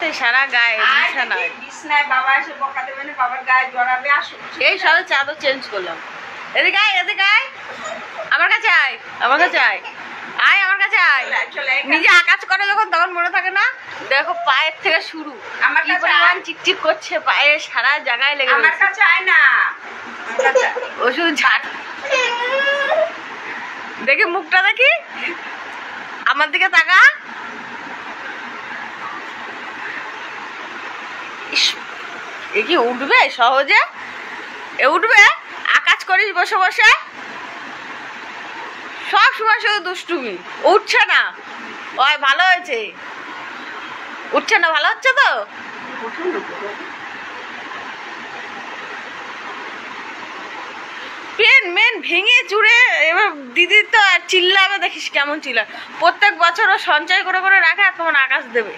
আছে সারা গায়ে বিছানায়। বিছানায় বাবা এসে বকা দেবে না, বাবার গায়ে জড়াবে। আসো এই সারা চাদর চেঞ্জ করলাম। এদিকে আয়, এদিকে আয়, আমার কাছে আয়, আমার কাছে আয়, আয় আমার কাছে আয়। নিজে আকাশ করে যখন তখন মনে থাকে না। দেখো পায়ের থেকে শুরু আমার কি কাছে পরিমাণ চিকচিক করছে, পায়ে সারা জায়গায় লেগে আমার গেছে। কাছে আয় না, আমার কাছে আয়। ও শুধু ঝাড় দেখি, মুখটা দেখি, আমার দিকে তাকা। ইস, এ কি উঠবে সহজে? এ উঠবে? আকাশ করিস বসে বসে, সব সময় শুধু দুষ্টুমি। উঠছে না, ওই ভালো হয়েছে, উঠছে না, ভালো হচ্ছে তো। পেন মেন ভেঙে চুড়ে এবার দিদি তো আর চিল্লাবে, দেখিস কেমন চিল্লা। প্রত্যেক বছর ও সঞ্চয় করে করে রাখে আর তোমার আকাশ দেবে।